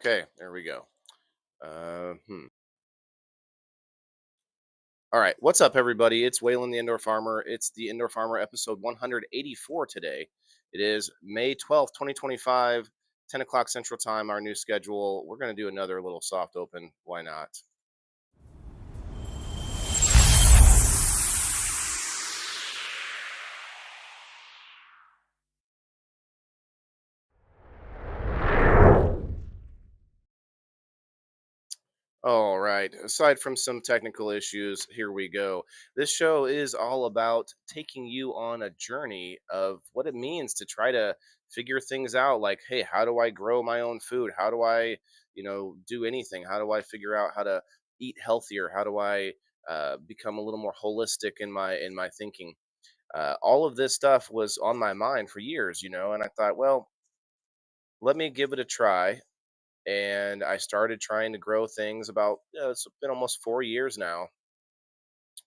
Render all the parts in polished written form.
Okay, there we go. Uh, hmm. All right, what's up, everybody? It's Waylon the Indoor Farmer. It's the Indoor Farmer episode 184 today. It is May 12th, 2025, 10 o'clock Central Time, our new schedule. We're going to do another little soft open. Why not? All right. Aside from some technical issues, here we go. This show is all about taking you on a journey of what it means to try to figure things out. Like, hey, how do I grow my own food? How do I, do anything? How do I figure out how to eat healthier? How do I become a little more holistic in my thinking? All of this stuff was on my mind for years, and I thought, well, let me give it a try, and I started trying to grow things about it's been almost 4 years now,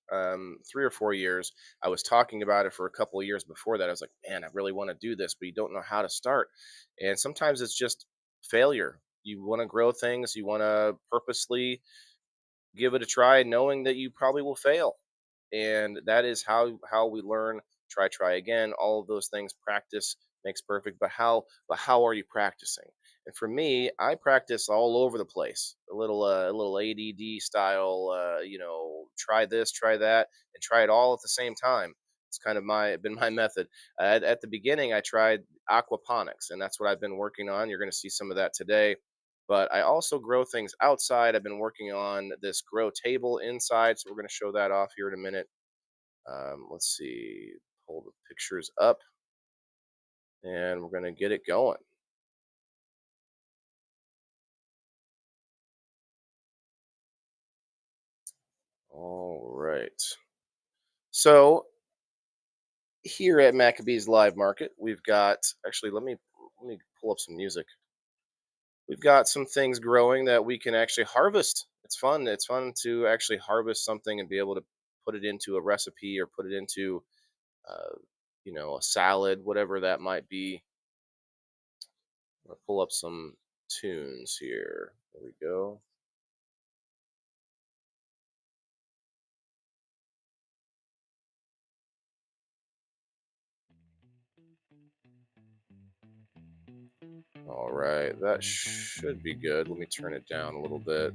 3 or 4 years. I was talking about it for a couple of years before that. I was like, man, I really want to do this, but you don't know how to start. And sometimes it's just failure. You want to grow things, you want to purposely give it a try, knowing that you probably will fail. And that is how we learn. Try again. All of those things. Practice makes perfect. But how are you practicing? And for me, I practice all over the place. A little ADD style. Try this, try that, and try it all at the same time. It's kind of my method. At the beginning, I tried aquaponics, and that's what I've been working on. You're going to see some of that today, but I also grow things outside. I've been working on this grow table inside, so we're going to show that off here in a minute. Let's see, pull the pictures up, and we're going to get it going. All right. So here at Maccabee's Live Market, we've got actually let me pull up some music. We've got some things growing that we can actually harvest. It's fun. It's fun to actually harvest something and be able to put it into a recipe or put it into uh, a salad, whatever that might be. I'll pull up some tunes here. There we go. All right, that should be good. Let me turn it down a little bit.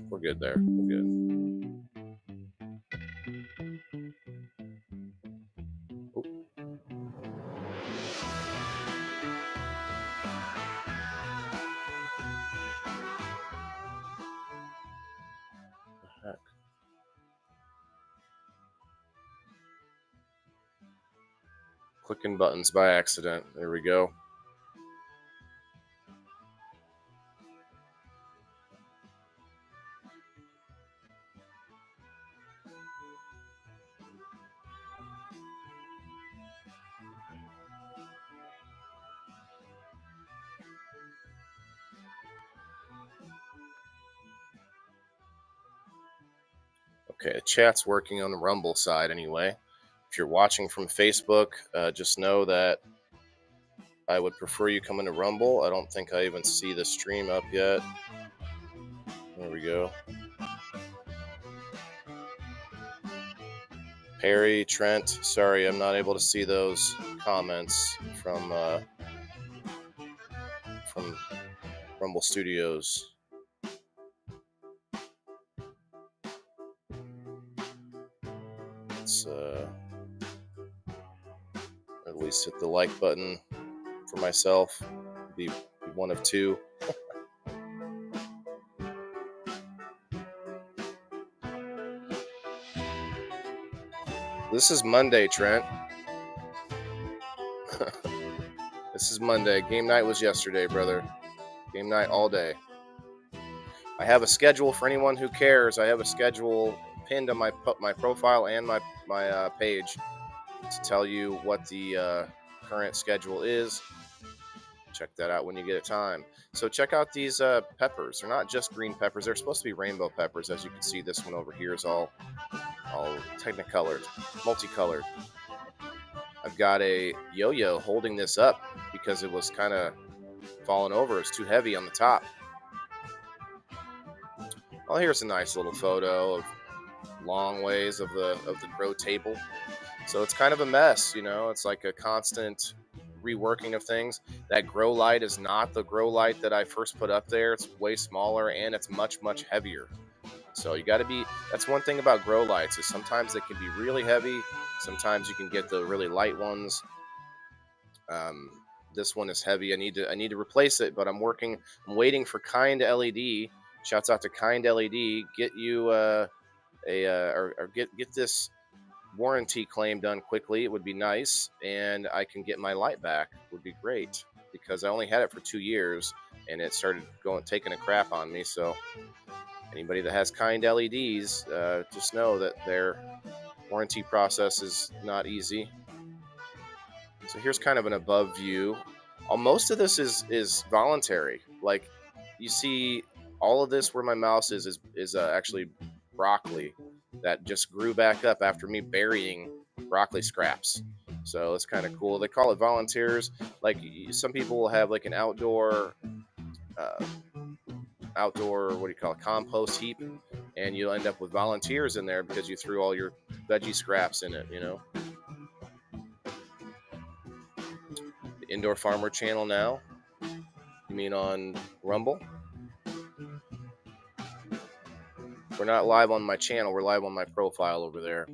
We're good there. We're good. Oop, the heck? Clicking buttons by accident. There we go. Okay, the chat's working on the Rumble side anyway. If you're watching from Facebook, just know that I would prefer you come into Rumble. I don't think I even see the stream up yet. There we go. Perry, Trent, sorry, I'm not able to see those comments from Rumble Studios. Let's at least hit the like button for myself. Be one of two. This is Monday, Trent. This is Monday. Game night was yesterday, brother. Game night all day. I have a schedule for anyone who cares. I have a schedule pinned on my profile and my page to tell you what the current schedule is. Check that out when you get a time. So check out these peppers. They're not just green peppers. They're supposed to be rainbow peppers. As you can see, this one over here is all technicolored, multicolored. I've got a yo-yo holding this up because it was kind of falling over. It's too heavy on the top. Well, here's a nice little photo of long ways of the grow table. So it's kind of a mess, you know. It's like a constant reworking of things. That grow light is not the grow light that I first put up there. It's way smaller and it's much heavier. So you got to be. That's one thing about grow lights is sometimes they can be really heavy. Sometimes you can get the really light ones. Um, this one is heavy. I need to replace it, but I'm working. I'm waiting for Kind LED. Shouts out to Kind LED. Get you or get this warranty claim done quickly. It would be nice, and I can get my light back. It would be great because I only had it for 2 years, and it started taking a crap on me. So anybody that has Kind LEDs, just know that their warranty process is not easy. So here's kind of an above view. Most of this is voluntary. Like you see, all of this where my mouse is actually broccoli that just grew back up after me burying broccoli scraps. So it's kind of cool. They call it volunteers. Like some people will have like an uh, outdoor what do you call it, compost heap, and you'll end up with volunteers in there because you threw all your veggie scraps in it. You know, the Indoor Farmer channel now. You mean on Rumble? We're not live on my channel. We're live on my profile over there.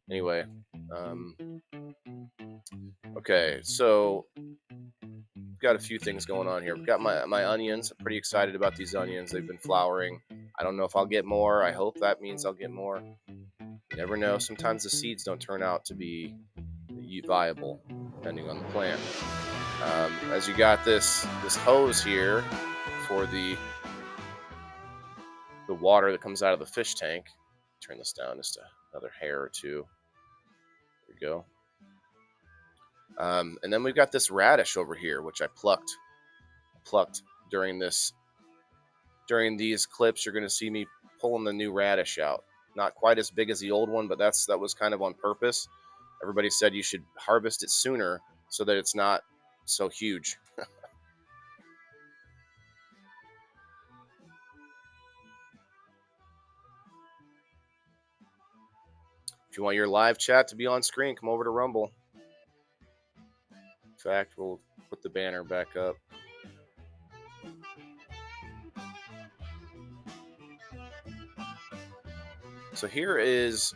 Anyway, um, okay, so we've got a few things going on here. We've got my onions. I'm pretty excited about these onions. They've been flowering. I don't know if I'll get more. I hope that means I'll get more. You never know. Sometimes the seeds don't turn out to be viable, depending on the plant. As you got this hose here for the water that comes out of the fish tank. Turn this down just another hair or two. There we go. And then we've got this radish over here, which I plucked during these clips. You're going to see me pulling the new radish out. Not quite as big as the old one, but that was kind of on purpose. Everybody said you should harvest it sooner so that it's not so huge. If you want your live chat to be on screen, come over to Rumble. In fact, we'll put the banner back up. So here is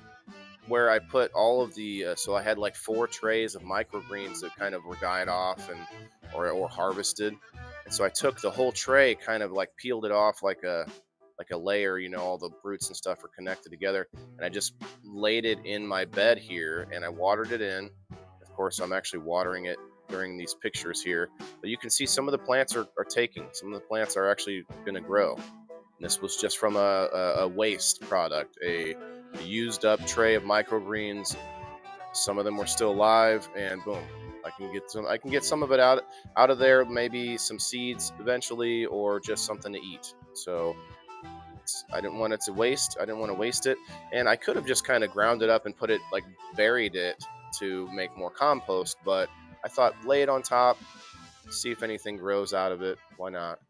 where I put all of the. So I had like 4 trays of microgreens that kind of were died off or harvested, and so I took the whole tray, kind of like peeled it off like a layer. You know, all the roots and stuff are connected together, and I just laid it in my bed here, and I watered it in. Of course, I'm actually watering it during these pictures here, but you can see some of the plants are taking. Some of the plants are actually going to grow. This was just from a waste product, a used up tray of microgreens. Some of them were still alive, and boom, I can get some of it out of there. Maybe some seeds eventually, or just something to eat. So I didn't want it to waste. I didn't want to waste it, and I could have just kind of ground it up and put it like buried it to make more compost. But I thought lay it on top, see if anything grows out of it. Why not?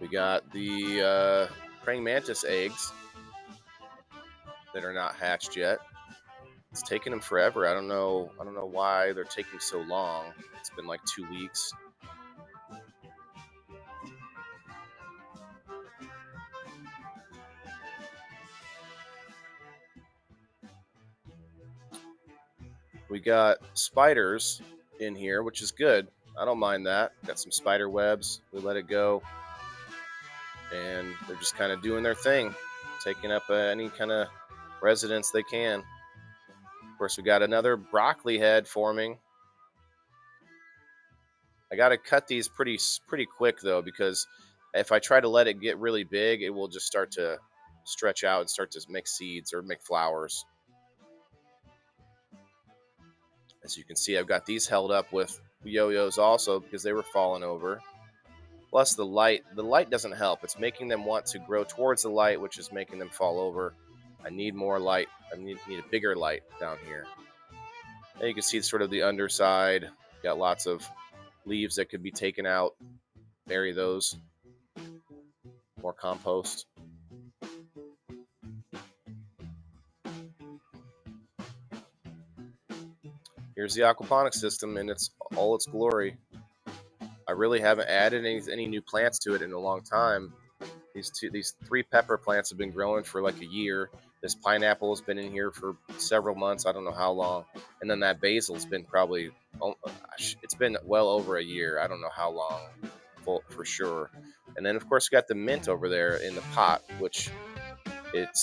We got the praying mantis eggs that are not hatched yet. It's taking them forever. I don't know why they're taking so long. It's been like 2 weeks. We got spiders in here, which is good. I don't mind that. Got some spider webs. We let it go, and they're just kind of doing their thing, taking up any kind of residence they can. Of course, we got another broccoli head forming. I got to cut these pretty quick though, because if I try to let it get really big, it will just start to stretch out and start to make seeds or make flowers. As you can see, I've got these held up with yo-yos also because they were falling over. Plus the light doesn't help. It's making them want to grow towards the light, which is making them fall over. I need more light. I need a bigger light down here. And you can see sort of the underside. Got lots of leaves that could be taken out. Bury those. More compost. Here's the aquaponics system in all its glory. I really haven't added any new plants to it in a long time. These 3 pepper plants have been growing for like a year. This pineapple has been in here for several months. I don't know how long. And then that basil's been probably, oh gosh, it's been well over a year. I don't know how long for sure. And then of course you got the mint over there in the pot, which it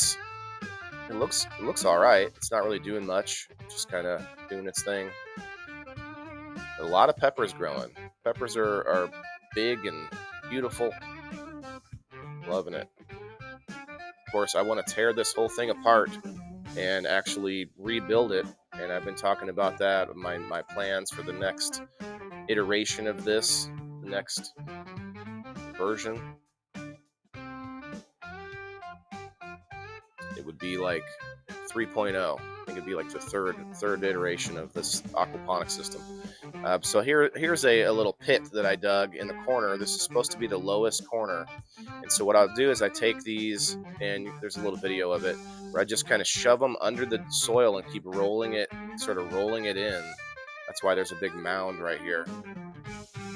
looks all right. It's not really doing much, just kind of doing its thing. A lot of peppers growing. Peppers are big and beautiful. Loving it. Of course, I want to tear this whole thing apart and actually rebuild it. And I've been talking about that, my plans for the next iteration of this, the next version. It would be like 3.0. I think it'd be like the third iteration of this aquaponics system. So here's a little pit that I dug in the corner. This is supposed to be the lowest corner. And so what I'll do is I take these, and there's a little video of it, where I just kind of shove them under the soil and keep rolling it in. That's why there's a big mound right here.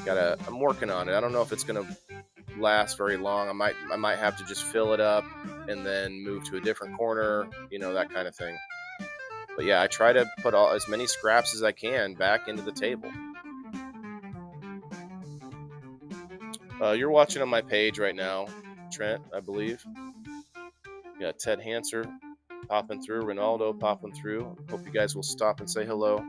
I'm working on it. I don't know if it's gonna last very long. I might have to just fill it up and then move to a different corner, that kind of thing. But yeah, I try to put as many scraps as I can back into the table. You're watching on my page right now, Trent, I believe. You got Ted Hanser popping through, Ronaldo popping through. Hope you guys will stop and say hello.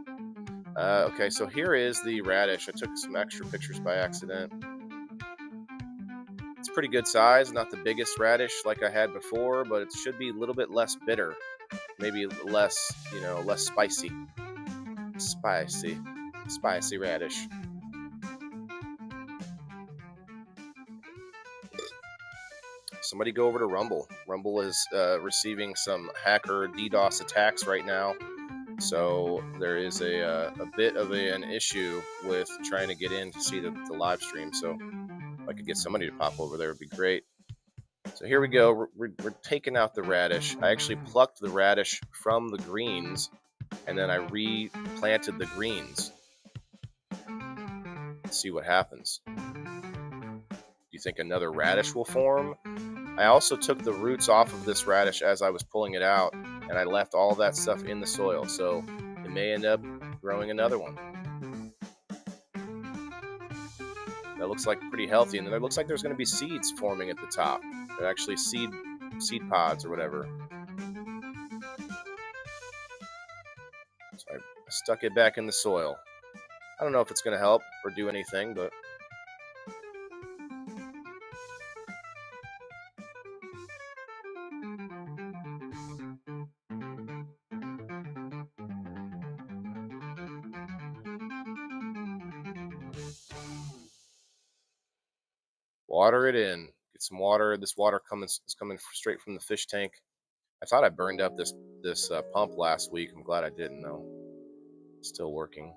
Okay, so here is the radish. I took some extra pictures by accident. It's pretty good size, not the biggest radish like I had before, but it should be a little bit less bitter. Maybe less spicy. Spicy radish. Somebody go over to Rumble. Rumble is receiving some hacker DDoS attacks right now. So there is a bit of an issue with trying to get in to see the live stream. So if I could get somebody to pop over there, it would be great. So here we go. We're taking out the radish. I actually plucked the radish from the greens, and then I replanted the greens. Let's see what happens. Do you think another radish will form? I also took the roots off of this radish as I was pulling it out, and I left all that stuff in the soil, so it may end up growing another one. That looks like pretty healthy, and then it looks like there's going to be seeds forming at the top. They're actually seed pods or whatever. So I stuck it back in the soil. I don't know if it's going to help or do anything, but water it in. Get some water. This water is coming straight from the fish tank. I thought I burned up this pump last week. I'm glad I didn't though. It's still working.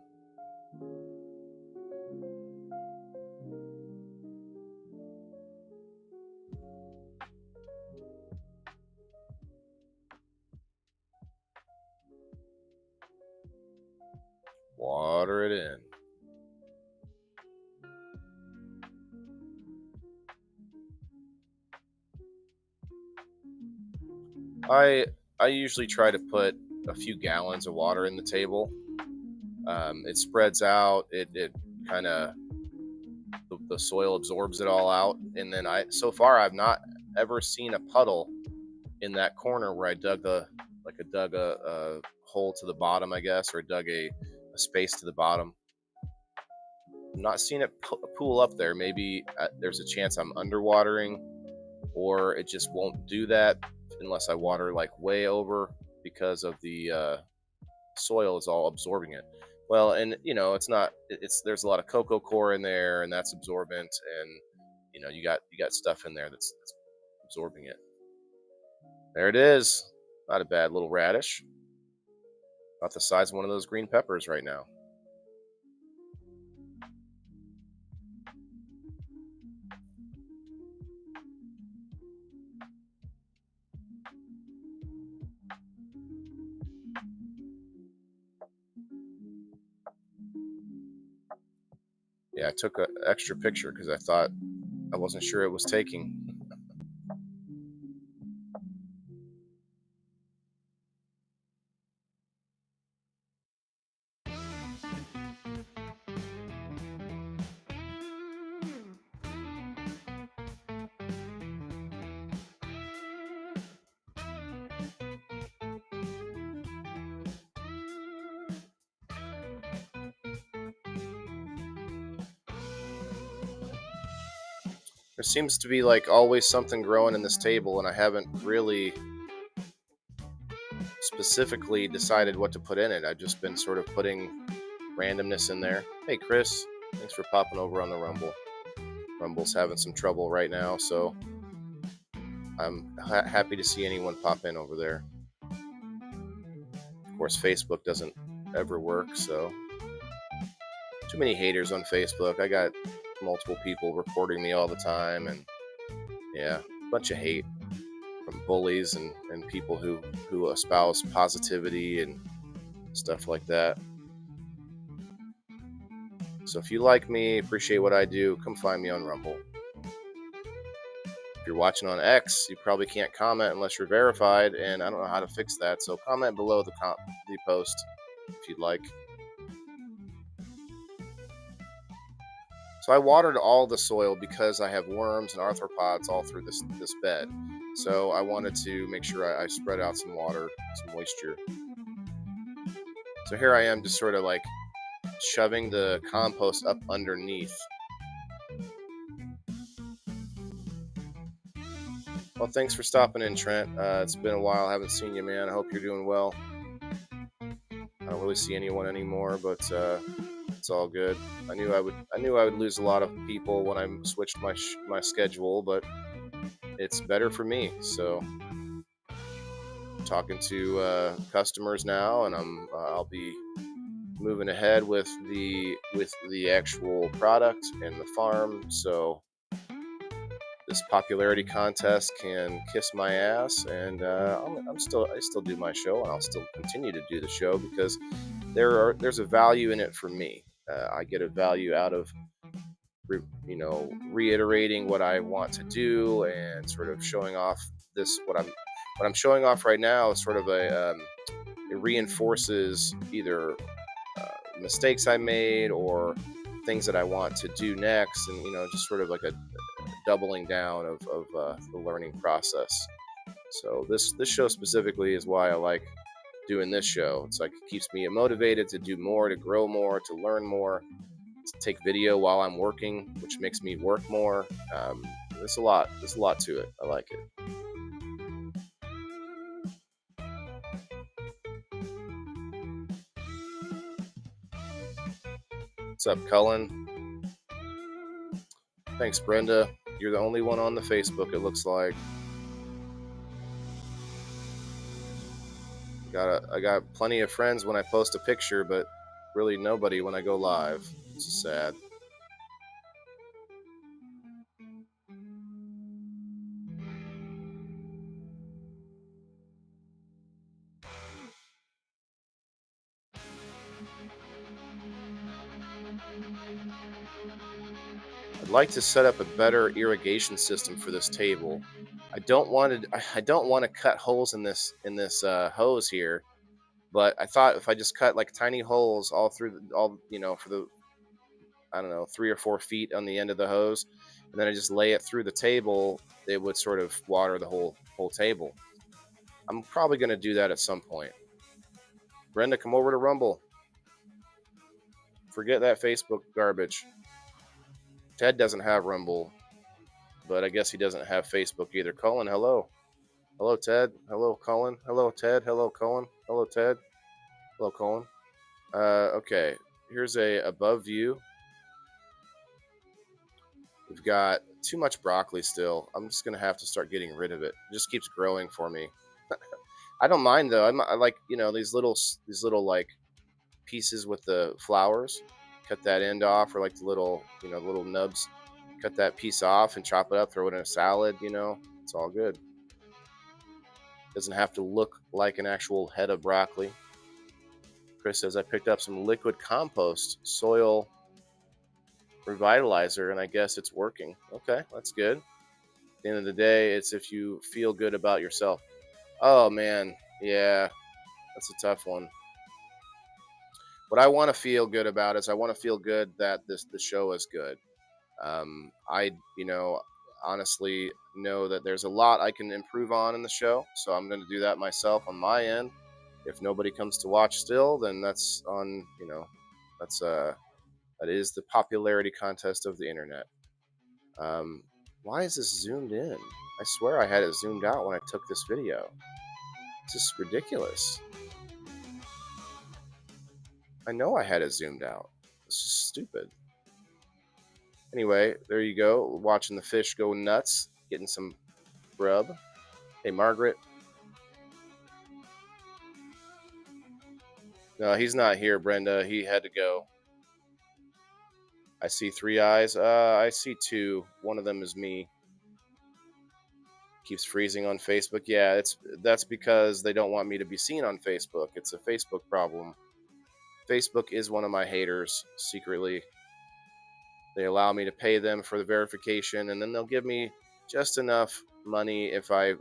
Water it in. I usually try to put a few gallons of water in the table. It spreads out. It kind of the soil absorbs it all out, and then so far I've not ever seen a puddle in that corner where I dug a hole to the bottom, I guess, or dug a space to the bottom. I'm not seeing it pool up there. Maybe there's a chance I'm underwatering, or it just won't do that unless I water like way over because of the soil is all absorbing it. Well, and there's a lot of cocoa coir in there, and that's absorbent, and you got stuff in there that's absorbing it. There it is. Not a bad little radish. About the size of one of those green peppers right now. Yeah, I took an extra picture because I wasn't sure it was taking. There seems to be like always something growing in this table, and I haven't really specifically decided what to put in it. I've just been sort of putting randomness in there. Hey, Chris, thanks for popping over on the Rumble. Rumble's having some trouble right now, so I'm happy to see anyone pop in over there. Of course, Facebook doesn't ever work, so too many haters on Facebook. I got multiple people reporting me all the time, and yeah, a bunch of hate from bullies and people who espouse positivity and stuff like that. So if you like me, appreciate what I do, come find me on Rumble. If you're watching on X, you probably can't comment unless you're verified, and I don't know how to fix that. So comment below the post if you'd like. So I watered all the soil because I have worms and arthropods all through this bed. So I wanted to make sure I spread out some water, some moisture. So here I am, just sort of like shoving the compost up underneath. Well, thanks for stopping in, Trent. It's been a while. I haven't seen you, man. I hope you're doing well. I don't really see anyone anymore, but it's all good. I knew I would lose a lot of people when I switched my schedule, but it's better for me. So I'm talking to customers now, and I'll be moving ahead with the actual product and the farm. So this popularity contest can kiss my ass, and I still do my show, and I'll still continue to do the show because there's a value in it for me. I get a value out of reiterating what I want to do and sort of showing off what I'm showing off right now is sort of it reinforces either mistakes I made or things that I want to do next, and just sort of like a doubling down of the learning process. So this show specifically is why I like doing this show. It's like it keeps me motivated to do more, to grow more, to learn more, to take video while I'm working, which makes me work more. There's a lot to it. I like it. What's up, Cullen? Thanks, Brenda. You're the only one on the Facebook, it looks like. I got plenty of friends when I post a picture, but really nobody when I go live. It's sad. I'd like to set up a better irrigation system for this table. I don't want to cut holes in this hose here, but I thought if I just cut like tiny holes all through for the, I don't know, 3 or 4 feet on the end of the hose, and then I just lay it through the table, it would sort of water the whole table. I'm probably going to do that at some point. Brenda, come over to Rumble. Forget that Facebook garbage. Ted doesn't have Rumble, but I guess he doesn't have Facebook either. Colin, hello. Hello, Ted. Hello, Colin. Hello, Ted. Hello, Colin. Hello, Ted. Hello, Colin. Okay, here's a above view. We've got too much broccoli still. I'm just going to have to start getting rid of it. It just keeps growing for me. I don't mind though. I like, these little like pieces with the flowers. Cut that end off, or like the little, little nubs. Cut that piece off and chop it up. Throw it in a salad. It's all good. Doesn't have to look like an actual head of broccoli. Chris says I picked up some liquid compost soil revitalizer, and I guess it's working. Okay, that's good. At the end of the day, it's if you feel good about yourself. Oh man, yeah, that's a tough one. What I want to feel good about is I want to feel good that the show is good. I honestly know that there's a lot I can improve on in the show, so I'm going to do that myself on my end. If nobody comes to watch still, then that's on that's that is the popularity contest of the internet. Um, why is this zoomed in? I swear I had it zoomed out when I took this video. It's just ridiculous. I know I had it zoomed out. It's just stupid. Anyway, there you go. Watching the fish go nuts, getting some grub. Hey, Margaret. No, he's not here, Brenda. He had to go. I see 3 eyes. I see 2. One of them is me. Keeps freezing on Facebook. Yeah, that's because they don't want me to be seen on Facebook. It's a Facebook problem. Facebook is one of my haters secretly. They allow me to pay them for the verification, and then they'll give me just enough money if I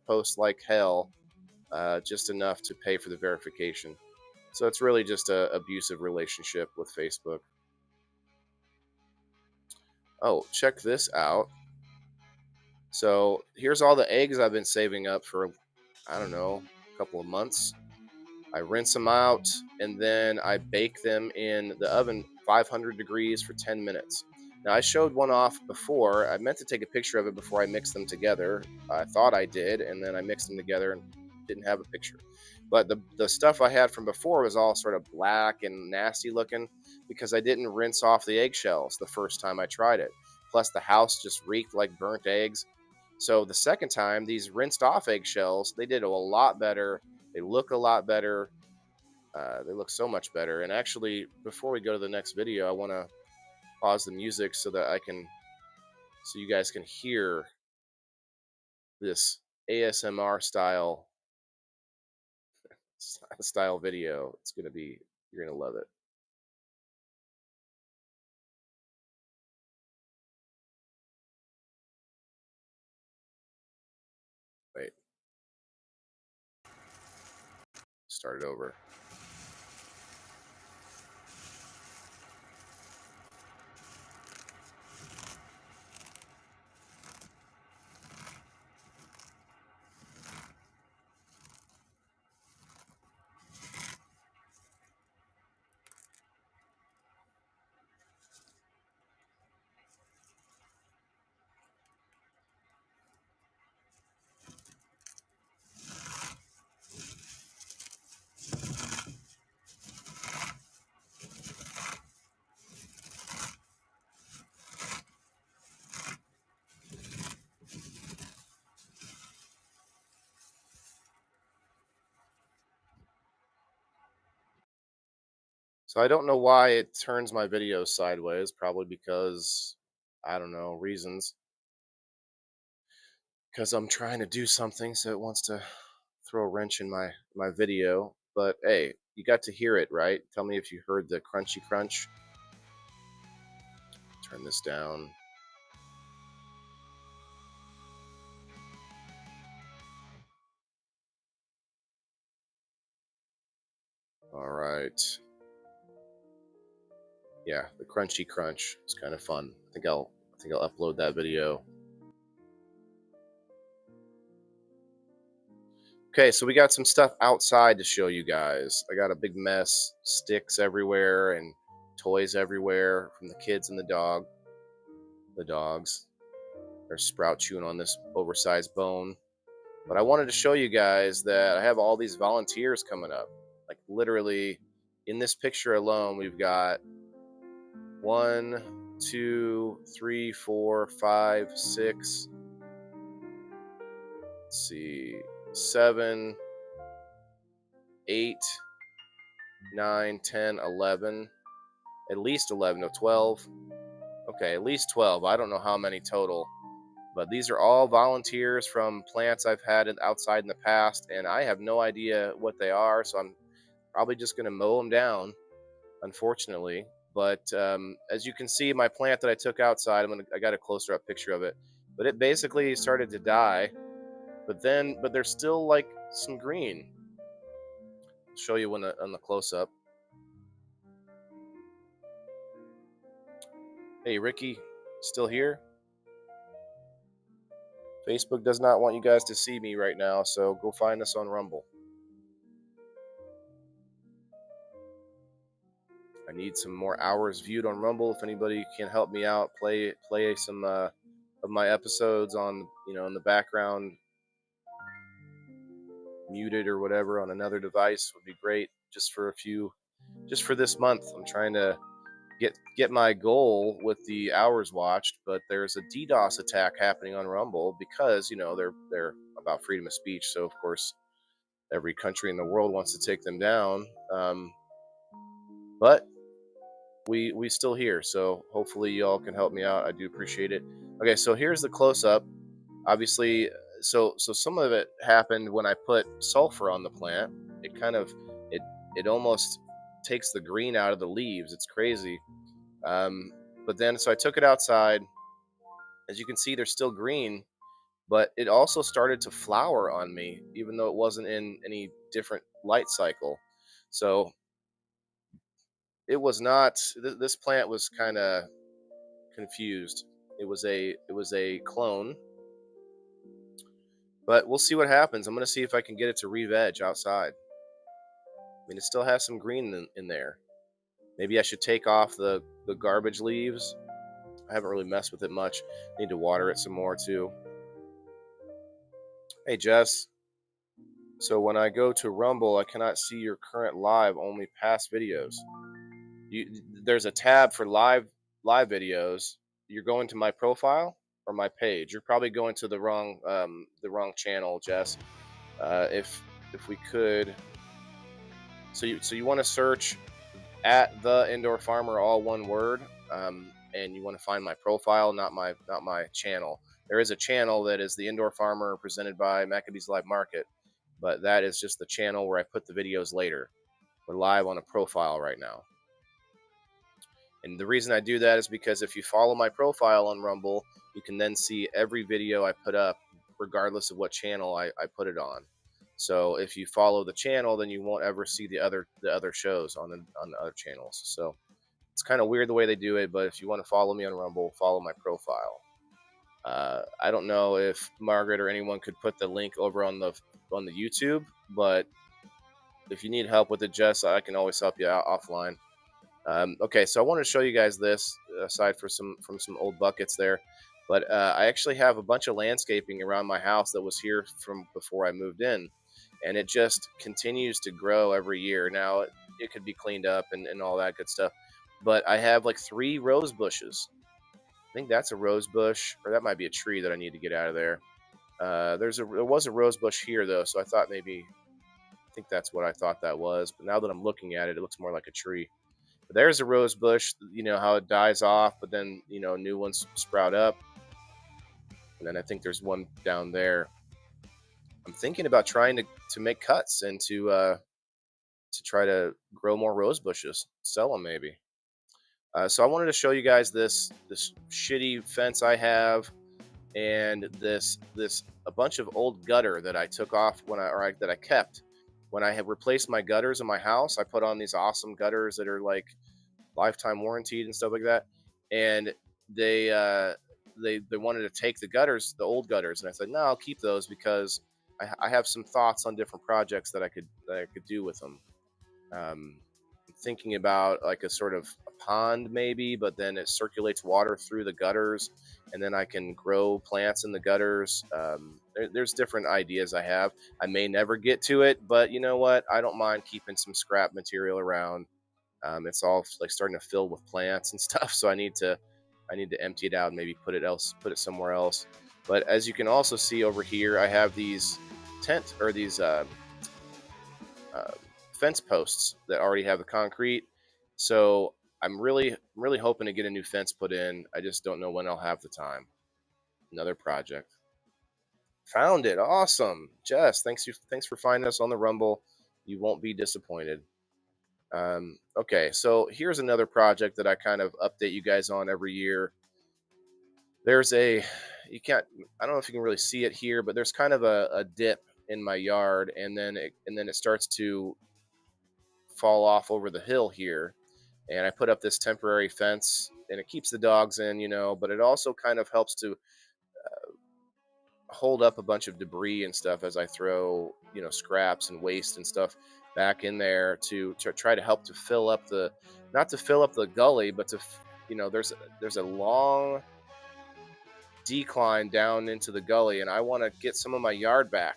post like hell, just enough to pay for the verification. So it's really just a abusive relationship with Facebook. Oh, check this out. So here's all the eggs I've been saving up for, I don't know, a couple of months. I rinse them out, and then I bake them in the oven 500 degrees for 10 minutes. Now, I showed one off before. I meant to take a picture of it before I mixed them together. I thought I did, and then I mixed them together and didn't have a picture. But the stuff I had from before was all sort of black and nasty looking because I didn't rinse off the eggshells the first time I tried it. Plus, the house just reeked like burnt eggs. So the second time, these rinsed off eggshells, they did a lot better. They look a lot better. They look so much better. And actually, before we go to the next video, I want to pause the music so you guys can hear this ASMR style video. You're gonna love it. Wait, start it over. So I don't know why it turns my videos sideways. Probably because I don't know reasons. Because I'm trying to do something, so it wants to throw a wrench in my video. But hey, you got to hear it, right? Tell me if you heard the crunchy crunch. Turn this down. All right. Yeah, the crunchy crunch is kind of fun. I think I'll upload that video. Okay, so we got some stuff outside to show you guys. I got a big mess, sticks everywhere and toys everywhere from the kids and the dogs. There's Sprout chewing on this oversized bone. But I wanted to show you guys that I have all these volunteers coming up. Like literally in this picture alone, we've got 1, 2, 3, 4, 5, 6. Let's see, 7, 8, 9, 10, 11, at least 11, no, 12. Okay, at least 12. I don't know how many total, but these are all volunteers from plants I've had outside in the past, and I have no idea what they are, so I'm probably just going to mow them down, unfortunately. But as you can see, my plant that I took outside, I got a closer up picture of it, but it basically started to die. But there's still like some green. I'll show you on the close up. Hey, Ricky, still here? Facebook does not want you guys to see me right now, so go find us on Rumble. I need some more hours viewed on Rumble. If anybody can help me out, play some of my episodes on, in the background, muted or whatever on another device would be great. Just for this month, I'm trying to get my goal with the hours watched, but there's a DDoS attack happening on Rumble because they're about freedom of speech. So of course, every country in the world wants to take them down. But we still here, so hopefully y'all can help me out. I do appreciate it. Okay, so here's the close-up. Obviously, so some of it happened when I put sulfur on the plant. It almost takes the green out of the leaves. It's crazy. But then, so I took it outside. As you can see, they're still green, but it also started to flower on me, even though it wasn't in any different light cycle. So it was not, this plant was kind of confused. It was a clone, but we'll see what happens. I'm going to see if I can get it to re-veg outside. I mean, it still has some green in there. Maybe I should take off the garbage leaves. I haven't really messed with it much. Need to water it some more too. Hey, Jess. So when I go to Rumble, I cannot see your current live, only past videos. There's a tab for live videos. You're going to my profile or my page. You're probably going to the wrong channel, Jess. If we could, so you want to search at The Indoor Farmer, all one word, and you want to find my profile, not my channel. There is a channel that is The Indoor Farmer, presented by Maccabees Live Market, but that is just the channel where I put the videos later. We're live on a profile right now. And the reason I do that is because if you follow my profile on Rumble, you can then see every video I put up, regardless of what channel I put it on. So if you follow the channel, then you won't ever see the other shows on the other channels. So it's kind of weird the way they do it, but if you want to follow me on Rumble, follow my profile. I don't know if Margaret or anyone could put the link over on the YouTube, but if you need help with it, Jess, I can always help you out offline. Okay, so I wanted to show you guys this, aside from some old buckets there, but I actually have a bunch of landscaping around my house that was here from before I moved in, and it just continues to grow every year. Now it could be cleaned up and all that good stuff, but I have like 3 rose bushes. I think that's a rose bush, or that might be a tree that I need to get out of there. There was a rose bush here though, so I think that's what I thought that was, but now that I'm looking at it, it looks more like a tree. There's a rose bush, how it dies off, but then, new ones sprout up. And then I think there's one down there. I'm thinking about trying to make cuts and to try to grow more rose bushes, sell them maybe. So I wanted to show you guys this shitty fence I have, and a bunch of old gutter that I took off that I kept. When I had replaced my gutters in my house, I put on these awesome gutters that are like lifetime warranted and stuff like that. And they wanted to take the old gutters, and I said, no, I'll keep those because I have some thoughts on different projects that I could do with them. Thinking about like a sort of a pond maybe, but then it circulates water through the gutters, and then I can grow plants in the gutters. There's different ideas I have. I may never get to it, but you know what? I don't mind keeping some scrap material around. It's all like starting to fill with plants and stuff, so I need to empty it out and maybe put it somewhere else. But as you can also see over here, I have these fence posts that already have the concrete. So I'm really hoping to get a new fence put in. I just don't know when I'll have the time. Another project. Found it. Awesome. Jess, thanks for finding us on the Rumble. You won't be disappointed. Okay, so here's another project that I kind of update you guys on every year. There's a you can't I don't know if you can really see it here, but there's kind of a dip in my yard, and then it starts to fall off over the hill here. And I put up this temporary fence, and it keeps the dogs in, but it also kind of helps to hold up a bunch of debris and stuff as I throw, scraps and waste and stuff back in there to try to help to fill up the not to fill up the gully, but there's a long decline down into the gully, and I want to get some of my yard back.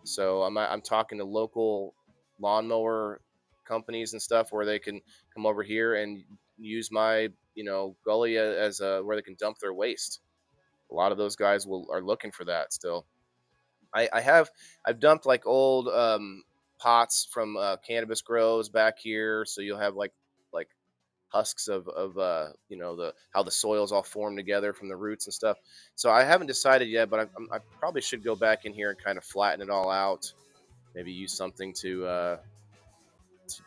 So I'm talking to local lawnmower companies and stuff where they can come over here and use my gully as a where they can dump their waste. A lot of those guys are looking for that still. I've dumped like old pots from cannabis grows back here, so you'll have like husks of the how the soils all form together from the roots and stuff. So I haven't decided yet, but I probably should go back in here and kind of flatten it all out. Maybe use something to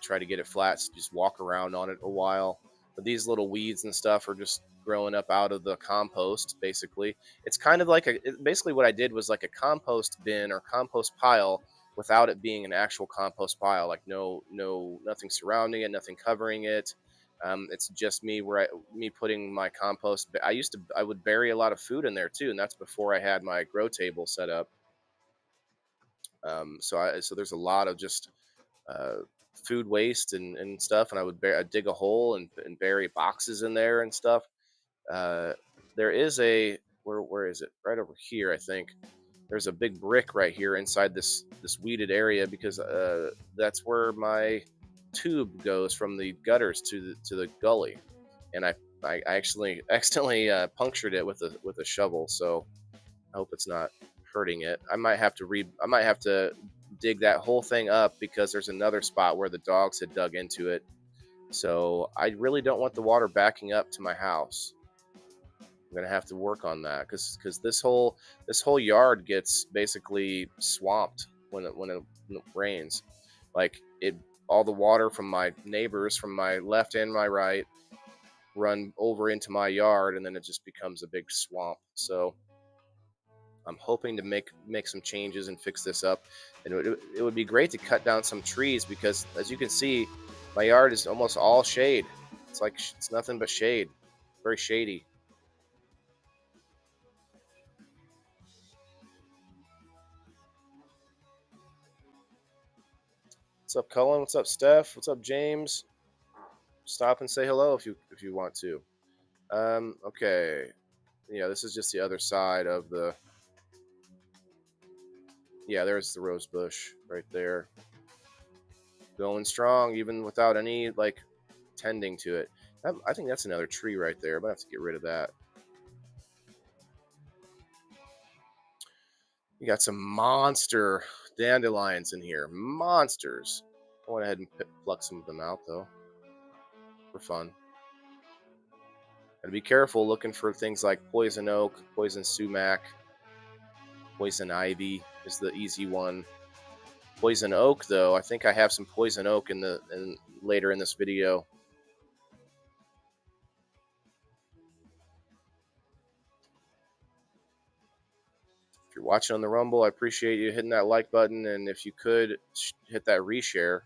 try to get it flat. So just walk around on it a while. But these little weeds and stuff are just growing up out of the compost. Basically, it's kind of like basically what I did was like a compost bin or compost pile without it being an actual compost pile. Like nothing surrounding it, nothing covering it. It's just me putting my compost. I would bury a lot of food in there too, and that's before I had my grow table set up. So there's a lot of just uh, food waste and stuff, and I'd dig a hole and bury boxes in there and stuff. Uh, there is where is it? Right over here, I think. There's a big brick right here inside this weeded area because that's where my tube goes from the gutters to the gully, and I actually accidentally punctured it with a shovel. So I hope it's not hurting it. I might have to dig that whole thing up because there's another spot where the dogs had dug into it. So I really don't want the water backing up to my house. I'm gonna have to work on that because this whole yard gets basically swamped when it rains. Like it, all the water from my neighbors, from my left and my right, run over into my yard, and then it just becomes a big swamp. So I'm hoping to make some changes and fix this up. And it would be great to cut down some trees because, as you can see, my yard is almost all shade. It's like it's nothing but shade. Very shady. What's up, Cullen? What's up, Steph? What's up, James? Stop and say hello if you want to. Okay. Yeah, this is just the other side of the. Yeah, there's the rose bush right there. Going strong, even without any like tending to it. I think that's another tree right there. I'm gonna have to get rid of that. You got some monster dandelions in here. Monsters. I went ahead and pluck some of them out though, for fun. And be careful looking for things like poison oak, poison sumac, poison ivy is the easy one. Poison oak, though, I think I have some poison oak later in this video. If you're watching on the Rumble, I appreciate you hitting that like button, and if you could hit that reshare.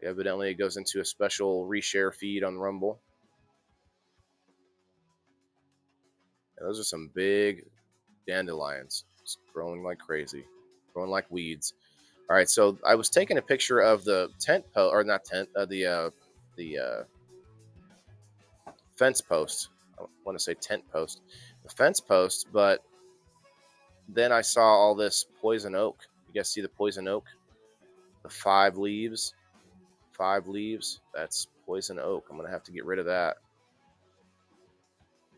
Evidently, it goes into a special reshare feed on Rumble. And those are some big dandelions, just growing like crazy, growing like weeds. All right, so I was taking a picture of the tent post, or not tent, the fence post. I want to say tent post, the fence post, but then I saw all this poison oak. You guys see the poison oak? The 5 leaves. 5 leaves. That's poison oak. I'm going to have to get rid of that.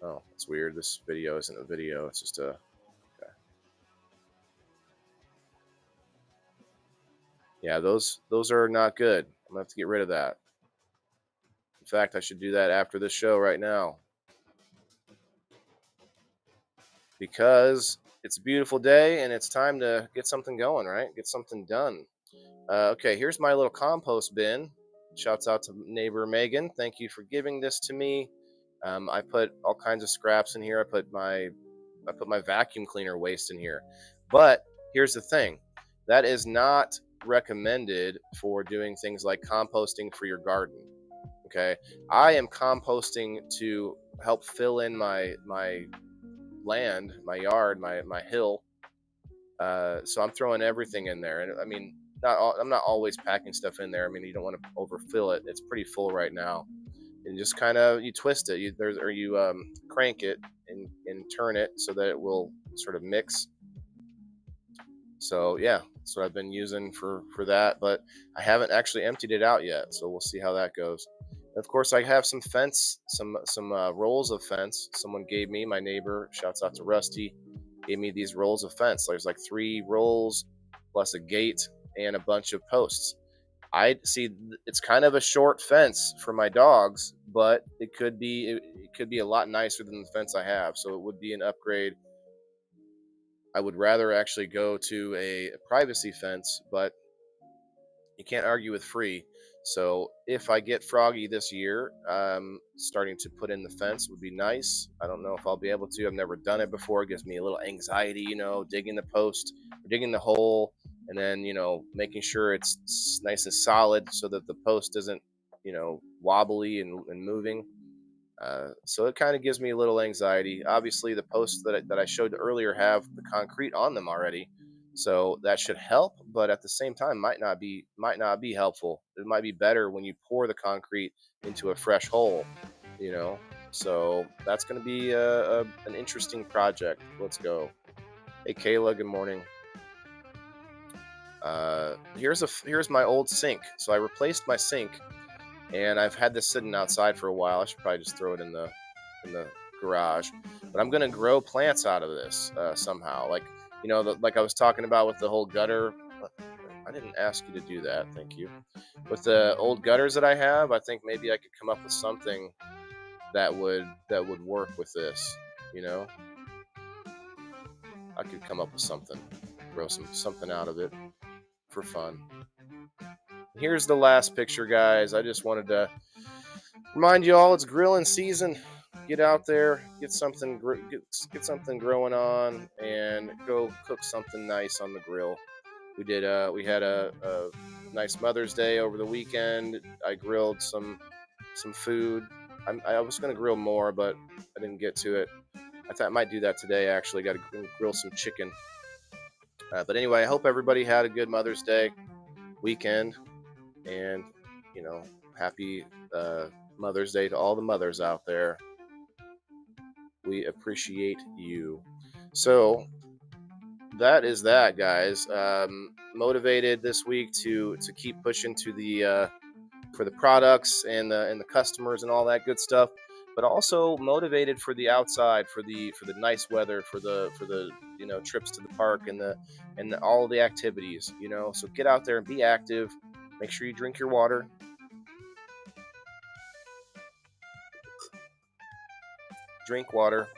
Oh, it's weird. This video isn't a video. It's just a... Okay. Yeah, those are not good. I'm gonna have to get rid of that. In fact, I should do that after this show right now because it's a beautiful day and it's time to get something going, right? Get something done. Okay, here's my little compost bin. Shouts out to neighbor Megan. Thank you for giving this to me. I put all kinds of scraps in here. I put my vacuum cleaner waste in here. But here's the thing. That is not recommended for doing things like composting for your garden. Okay? I am composting to help fill in my land, my yard, my hill. So I'm throwing everything in there. And I mean, I'm not always packing stuff in there. I mean, you don't want to overfill it. It's pretty full right now. And just kind of you twist it, you crank it and turn it so that it will sort of mix. So yeah, that's what I've been using for that, but I haven't actually emptied it out yet. So we'll see how that goes. And of course, I have some fence, some rolls of fence. Someone gave me, my neighbor. Shouts out to Rusty. Gave me these rolls of fence. There's like 3 rolls plus a gate and a bunch of posts. I see it's kind of a short fence for my dogs, but it could be a lot nicer than the fence I have. So it would be an upgrade. I would rather actually go to a privacy fence, but you can't argue with free. So if I get Froggy this year, starting to put in the fence would be nice. I don't know if I'll be able to. I've never done it before. It gives me a little anxiety, digging the post, digging the hole, and then making sure it's nice and solid so that the post isn't wobbly and moving. So it kind of gives me a little anxiety. Obviously, the posts that I showed earlier have the concrete on them already, so that should help. But at the same time, might not be helpful. It might be better when you pour the concrete into a fresh hole, you know. So that's going to be an interesting project. Let's go. Hey Kayla, good morning. Here's my old sink. So I replaced my sink and I've had this sitting outside for a while. I should probably just throw it in the garage. But I'm gonna grow plants out of this somehow. Like like I was talking about with the whole gutter. I didn't ask you to do that. Thank you. With the old gutters that I have, I think maybe I could come up with something that would work with this. You know, I could come up with something, grow something out of it for fun. Here's the last picture, guys. I just wanted to remind you all it's grilling season. Get out there, get something growing on, and go cook something nice on the grill. We had a nice Mother's Day over the weekend. I grilled some food. I was gonna grill more, but I didn't get to it. I thought I might do that today. Actually, got to grill some chicken. But anyway, I hope everybody had a good Mother's Day weekend, and you know, happy Mother's Day to all the mothers out there. We appreciate you. So that is that, guys. Motivated this week to keep pushing to the for the products and the customers and all that good stuff, but also motivated for the outside, for the nice weather, for the trips to the park and all the activities. So get out there and be active. Make sure you drink your water. Drink water,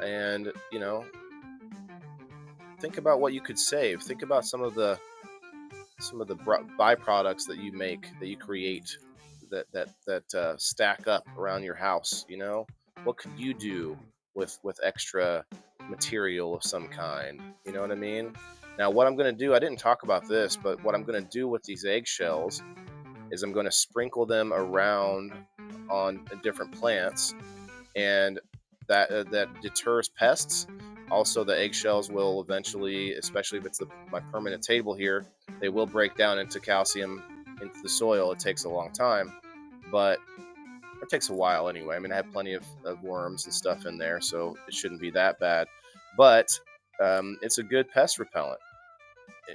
and think about what you could save. Think about some of the byproducts that you make, that you create, that stack up around your house. What could you do with extra material of some kind? You know what I mean? Now, what I'm going to do, I didn't talk about this, but what I'm going to do with these eggshells is I'm going to sprinkle them around on different plants, and that deters pests. Also, the eggshells will eventually, especially if it's my permanent table here, they will break down into calcium into the soil. It takes a long time, but it takes a while anyway. I mean, I have plenty of worms and stuff in there, so it shouldn't be that bad. But it's a good pest repellent.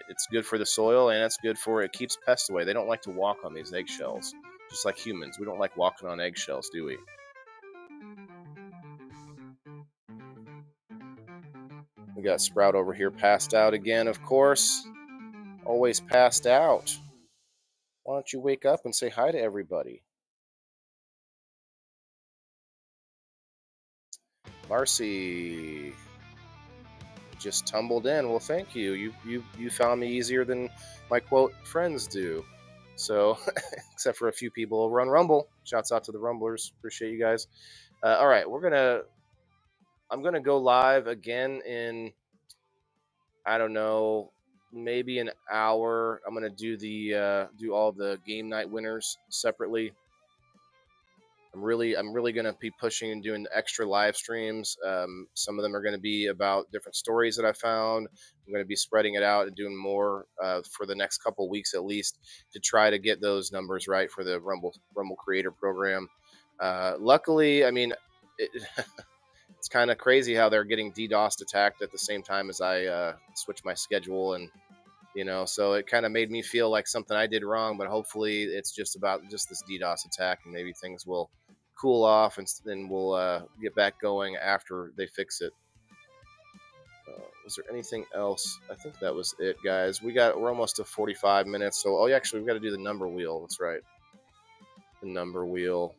It's good for the soil, and it keeps pests away. They don't like to walk on these eggshells, just like humans. We don't like walking on eggshells, do we? We got Sprout over here passed out again, of course. Always passed out. Why don't you wake up and say hi to everybody? Marcy just tumbled in. Well, thank you. You found me easier than my quote friends do. So, except for a few people over on Rumble. Shouts out to the Rumblers. Appreciate you guys. All right, I'm gonna go live again in, I don't know, maybe an hour. I'm gonna do all the game night winners separately. I'm really gonna be pushing and doing extra live streams. Some of them are gonna be about different stories that I found. I'm gonna be spreading it out and doing more for the next couple weeks at least to try to get those numbers right for the Rumble Creator Program. Luckily, I mean, it, it's kind of crazy how they're getting DDoS attacked at the same time as I switch my schedule, and so it kind of made me feel like something I did wrong. But hopefully, it's just about just this DDoS attack, and maybe things will cool off, and then we'll get back going after they fix it. Was there anything else? I think that was it, guys. We're almost to 45 minutes, so actually we've got to do the number wheel. That's right, the number wheel.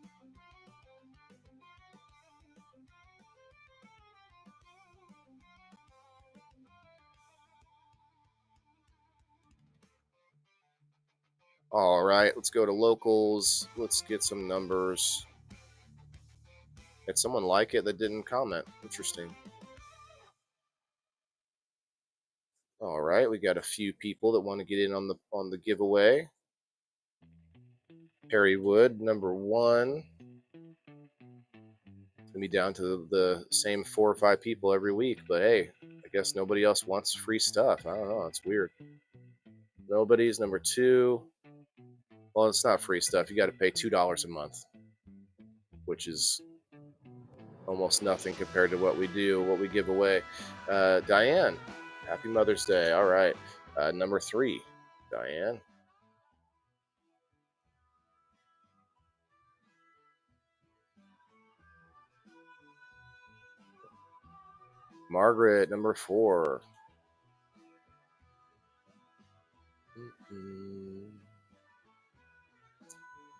All right, let's go to locals. Let's get some numbers. Had someone like it that didn't comment? Interesting. All right, we got a few people that want to get in on the giveaway. Harry Wood, number one. It's gonna be down to the same 4 or 5 people every week, but hey, I guess nobody else wants free stuff. I don't know. It's weird. Nobody's number two. Well, it's not free stuff. You got to pay $2 a month, which is almost nothing compared to what we give away. Diane, happy Mother's Day. All right, number three, Diane. Margaret, number four.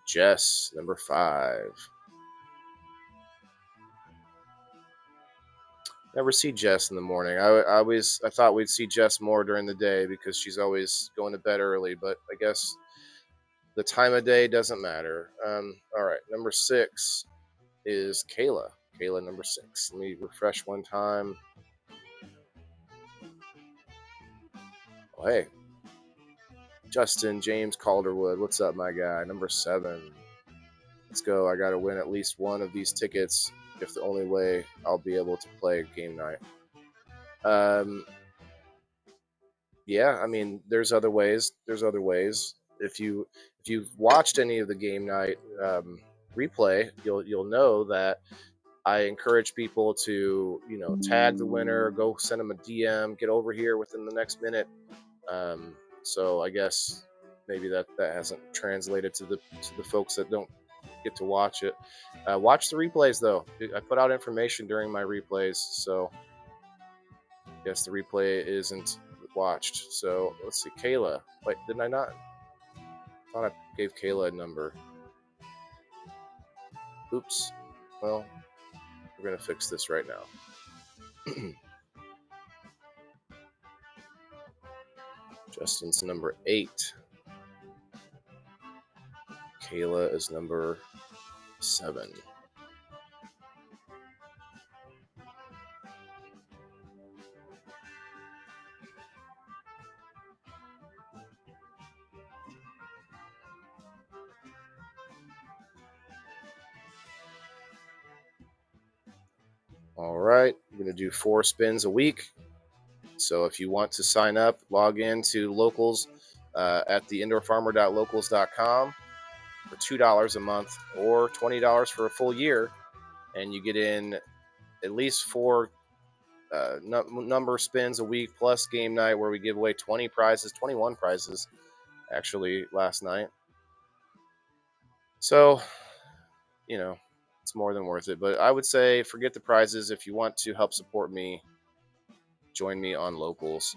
Jess, number five. Never see Jess in the morning. I thought we'd see Jess more during the day because she's always going to bed early, but I guess the time of day doesn't matter. All right, number six is Kayla. Kayla, number six. Let me refresh one time. Oh, hey, Justin James Calderwood. What's up, my guy? Number seven. Let's go. I got to win at least one of these tickets if the only way I'll be able to play game night. Yeah, I mean, there's other ways. If you've watched any of the game night replay, you'll know that I encourage people to tag the winner, go send them a DM, get over here within the next minute. So I guess maybe that hasn't translated to the folks that don't get to watch it. Watch the replays though. I put out information during my replays, so I guess the replay isn't watched. So let's see, Kayla. Wait, didn't I not? I thought I gave Kayla a number. Oops. Well, we're gonna fix this right now. Justin's number 8. Kayla is number 7. All right, I'm going to do 4 spins a week. So if you want to sign up, log in to locals at the indoorfarmer.locals.com for $2 a month or $20 for a full year, and you get in at least 4 number spins a week plus game night where we give away 21 prizes actually last night. So, it's more than worth it. But I would say forget the prizes. If you want to help support me, join me on locals.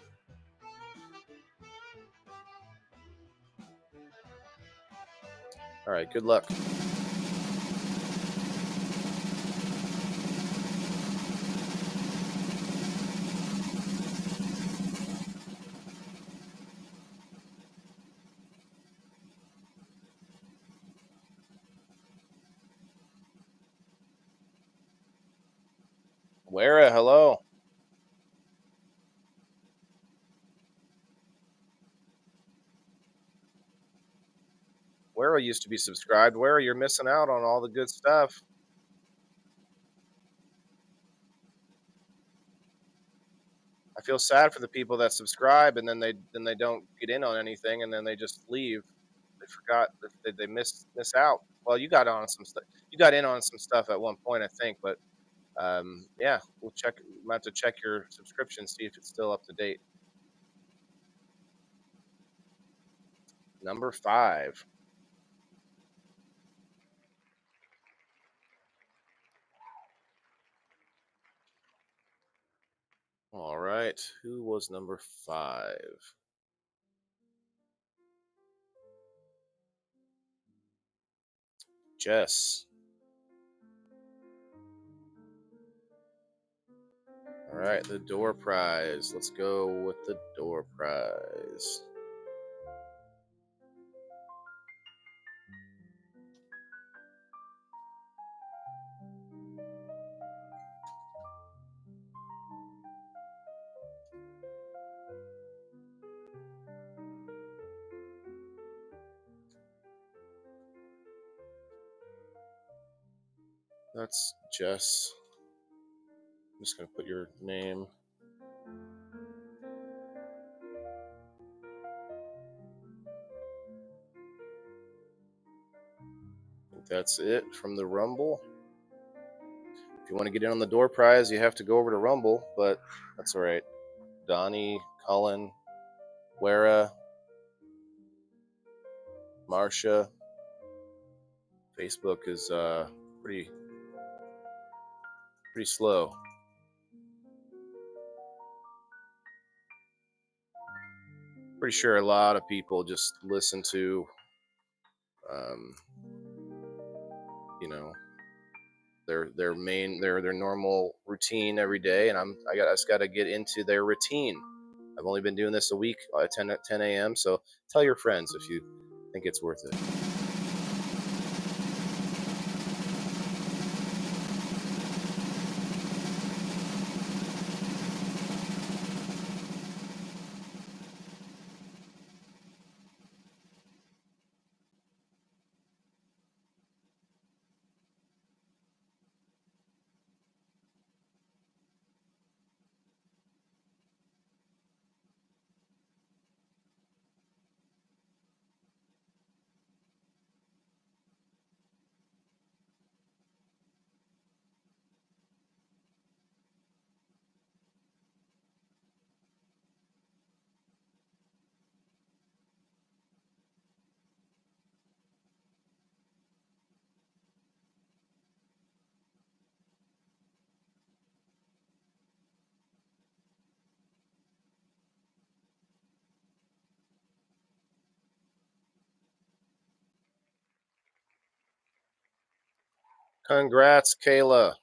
All right, good luck. Wara, hello. Wara used to be subscribed. Wara, you're missing out on all the good stuff. I feel sad for the people that subscribe and then they don't get in on anything and then they just leave. They forgot that they miss out. Well, you got on some stuff. You got in on some stuff at one point, I think, but yeah, we'll check. We'll have to check your subscription, see if it's still up to date. Number 5. All right, who was number 5? Jess. All right, the door prize. Let's go with the door prize. That's Jess. I'm just gonna put your name. I think that's it from the Rumble. If you want to get in on the door prize, you have to go over to Rumble, but that's all right. Donnie, Cullen, Wera, Marcia. Facebook is pretty slow. Pretty sure a lot of people just listen to, um, you know, their main their normal routine every day, and I just got to get into their routine. I've only been doing this a week at 10 a.m. So tell your friends if you think it's worth it. Congrats, Kayla.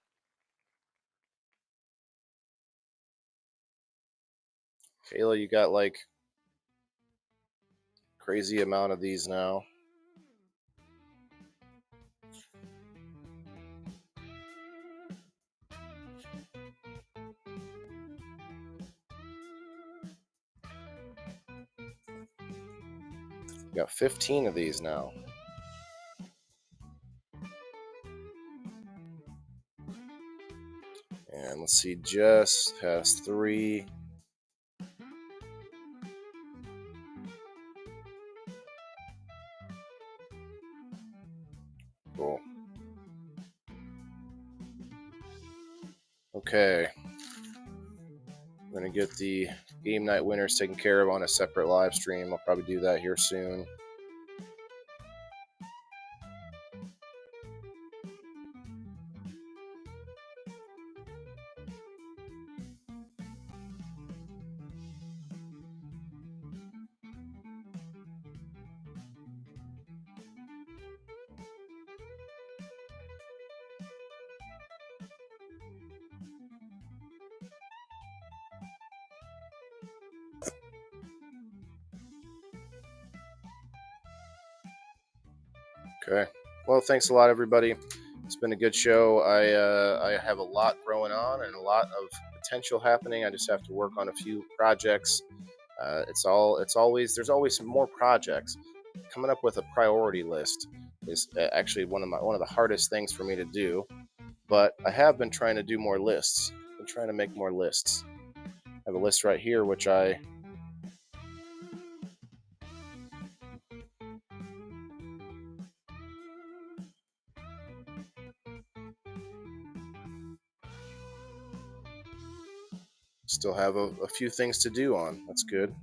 Kayla, you got like crazy amount of these now. You got 15 of these now. And let's see, Jess has 3. Cool. Okay. I'm going to get the game night winners taken care of on a separate live stream. I'll probably do that here soon. Okay. Well, thanks a lot, everybody. It's been a good show. I have a lot growing on and a lot of potential happening. I just have to work on a few projects. It's always there's always some more projects. Coming up with a priority list is actually one of the hardest things for me to do. But I have been trying to do more lists. Been trying to make more lists. I have a list right here, which I still have a few things to do on. That's good.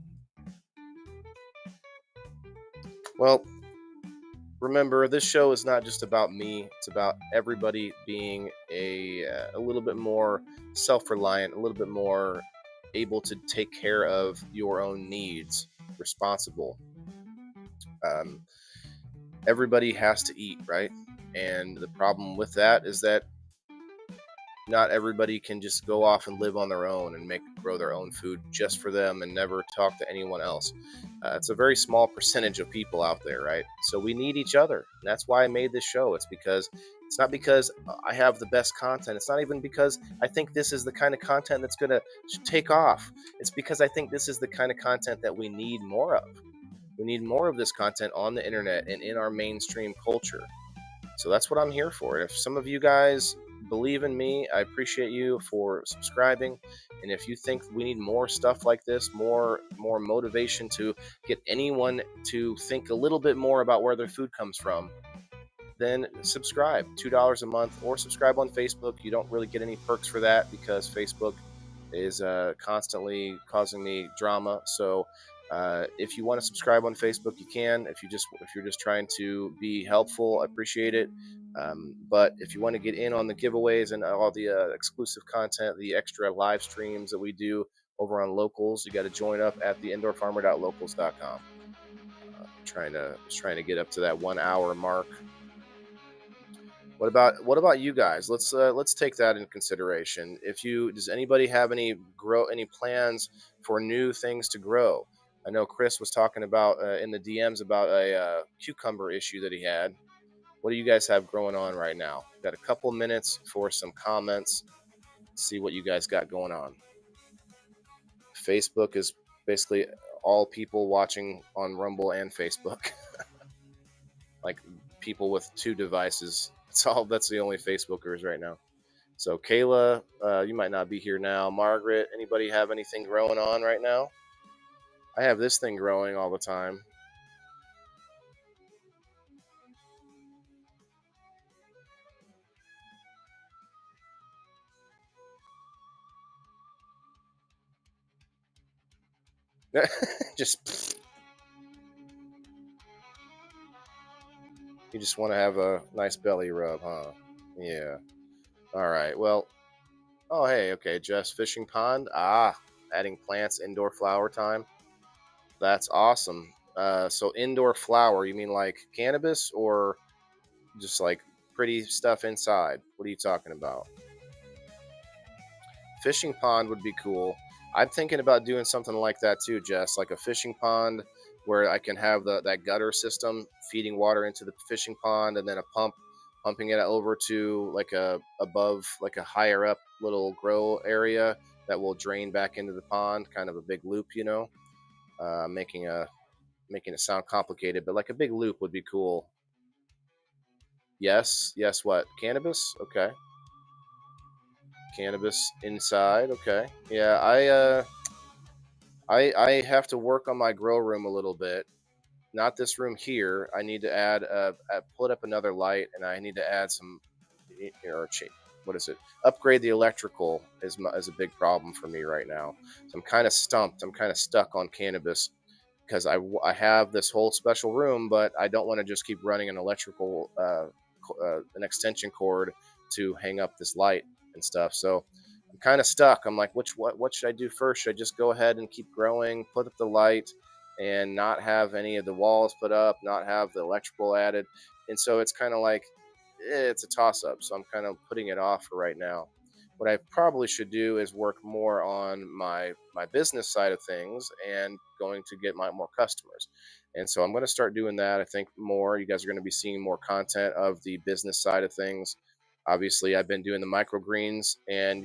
Well, remember, this show is not just about me. It's about everybody being a little bit more self-reliant, a little bit more able to take care of your own needs, responsible. Um, Everybody has to eat, right? And the problem with that is that not everybody can just go off and live on their own and grow their own food just for them and never talk to anyone else. It's a very small percentage of people out there, right? So we need each other. And that's why I made this show. It's not because I have the best content. It's not even because I think this is the kind of content that's going to take off. It's because I think this is the kind of content that we need more of. We need more of this content on the internet and in our mainstream culture. So that's what I'm here for. If some of you guys believe in me, I appreciate you for subscribing. And if you think we need more stuff like this, more motivation to get anyone to think a little bit more about where their food comes from, then subscribe. $2 a month, or subscribe on Facebook. You don't really get any perks for that because Facebook is constantly causing me drama. So if you want to subscribe on Facebook, you can. If you're just trying to be helpful, I appreciate it. But if you want to get in on the giveaways and all the exclusive content, the extra live streams that we do over on Locals, you got to join up at the indoorfarmer.locals.com. Trying to get up to that 1 hour mark. What about you guys? Let's take that in consideration. Does anybody have any plans for new things to grow? I know Chris was talking about in the DMs about a cucumber issue that he had. What do you guys have growing on right now? Got a couple minutes for some comments. See what you guys got going on. Facebook is basically all people watching on Rumble and Facebook. Like people with two devices. That's the only Facebookers right now. So Kayla, you might not be here now. Margaret, anybody have anything growing on right now? I have this thing growing all the time. just You just want to have a nice belly rub, huh? Yeah. All right. Well, oh hey, okay, Jeff's fishing pond. Adding plants indoor flower time. That's awesome. So indoor flower, you mean like cannabis or just like pretty stuff inside? What are you talking about? Fishing pond would be cool. I'm thinking about doing something like that too, Jess, like a fishing pond where I can have that gutter system feeding water into the fishing pond and then a pump pumping it over to like a higher up little grow area that will drain back into the pond, kind of a big loop, making it sound complicated, but like a big loop would be cool. Yes, what? Cannabis? Okay. Cannabis inside. Okay. Yeah, I have to work on my grow room a little bit. Not this room here. I need to put up another light, and I need to add some, or what is it? Upgrade the electrical is a big problem for me right now. So I'm kind of stumped. I'm kind of stuck on cannabis because I have this whole special room, but I don't want to just keep running an extension cord to hang up this light and stuff. So I'm kind of stuck. I'm like, what should I do first? Should I just go ahead and keep growing, put up the light, and not have any of the walls put up, not have the electrical added? And so it's kind of like it's a toss up. So I'm kind of putting it off for right now. What I probably should do is work more on my business side of things and going to get my more customers. And so I'm going to start doing that. I think more. You guys are going to be seeing more content of the business side of things. Obviously, I've been doing the microgreens, and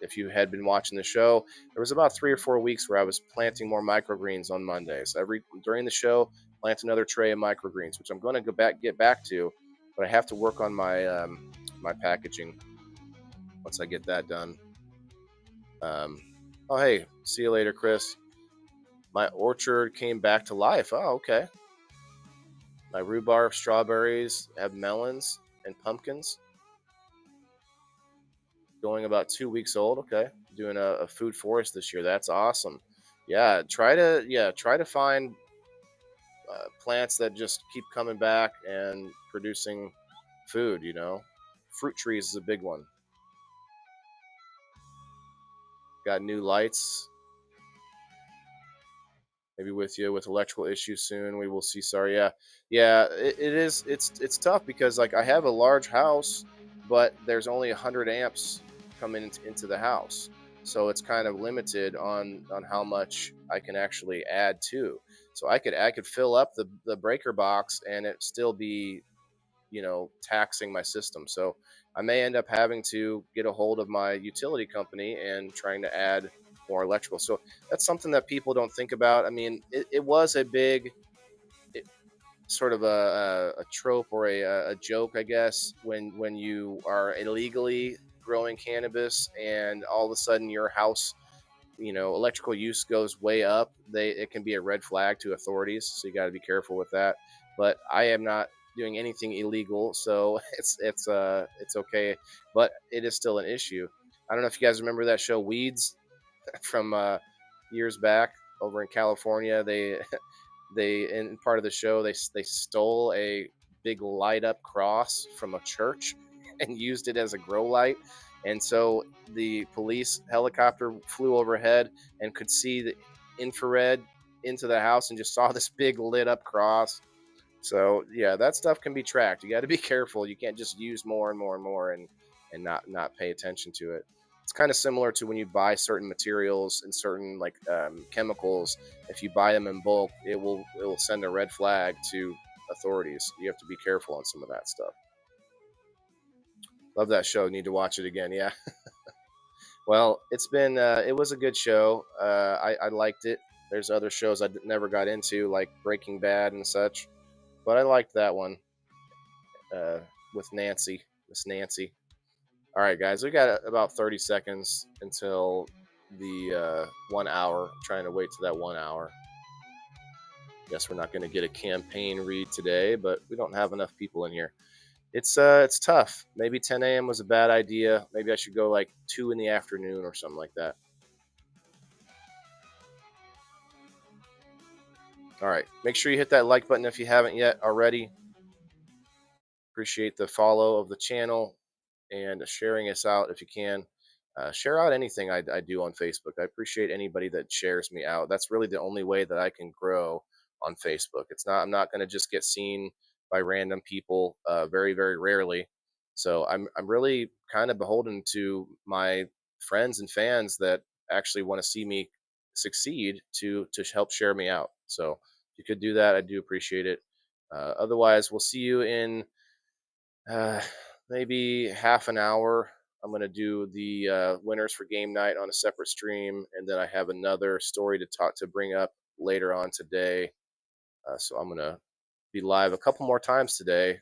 if you had been watching the show, there was about 3 or 4 weeks where I was planting more microgreens on Mondays. During the show, plant another tray of microgreens, which I'm going to get back to, but I have to work on my packaging once I get that done. Oh, hey, see you later, Chris. My orchard came back to life. Oh, okay. My rhubarb strawberries have melons and pumpkins. Going about 2 weeks old. Okay, doing a food forest this year. That's awesome. Yeah, try to find plants that just keep coming back and producing food. Fruit trees is a big one. Got new lights. Maybe with you with electrical issues soon. We will see. Sorry. Yeah. It is. It's tough because like I have a large house, but there's only 100 amps coming into the house, so it's kind of limited on how much I can actually add to. So I could fill up the breaker box and it still be taxing my system. So I may end up having to get a hold of my utility company and trying to add more electrical. So that's something that people don't think about. I mean, it was a big sort of a trope or a joke, I guess, when you are illegally growing cannabis and all of a sudden your house, electrical use goes way up. It can be a red flag to authorities, so you got to be careful with that. But I am not doing anything illegal, so it's okay. But it is still an issue. I don't know if you guys remember that show Weeds from years back over in California. They in part of the show they stole a big light up cross from a church and used it as a grow light. And so the police helicopter flew overhead and could see the infrared into the house and just saw this big lit up cross. So yeah, that stuff can be tracked. You got to be careful. You can't just use more and more and more and not pay attention to it. It's kind of similar to when you buy certain materials and certain like chemicals. If you buy them in bulk, it will send a red flag to authorities. You have to be careful on some of that stuff. Love that show. Need to watch it again. Yeah. Well, it was a good show. I liked it. There's other shows I never got into, like Breaking Bad and such, but I liked that one with Nancy, Miss Nancy. All right, guys, we got about 30 seconds until the 1 hour. I'm trying to wait to that 1 hour. Guess we're not going to get a campaign read today, but we don't have enough people in here. It's tough. Maybe 10 a.m. was a bad idea. Maybe I should go like 2 in the afternoon or something like that. All right. Make sure you hit that like button if you haven't yet already. Appreciate the follow of the channel and sharing us out if you can. Share out anything I do on Facebook. I appreciate anybody that shares me out. That's really the only way that I can grow on Facebook. I'm not going to just get seen by random people very, very rarely. So I'm really kind of beholden to my friends and fans that actually want to see me succeed to help share me out. So if you could do that, I do appreciate it. Otherwise, we'll see you in maybe half an hour. I'm going to do the winners for game night on a separate stream, and then I have another story to bring up later on today. So I'm going to be live a couple more times today.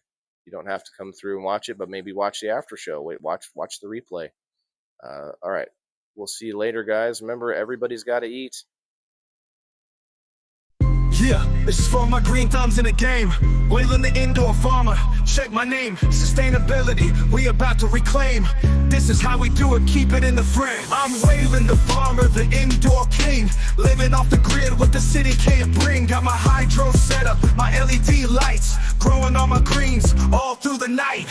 You don't have to come through and watch it, but maybe watch the after show. Watch the replay. All right. We'll see you later, guys. Remember, everybody's got to eat. Yeah, this is for my green thumbs in the game. Wailing the indoor farmer, check my name. Sustainability, we about to reclaim. This is how we do it, keep it in the frame. I'm Wailing the farmer, the indoor king. Living off the grid, what the city can't bring. Got my hydro set up, my LED lights. Growing all my greens, all through the night.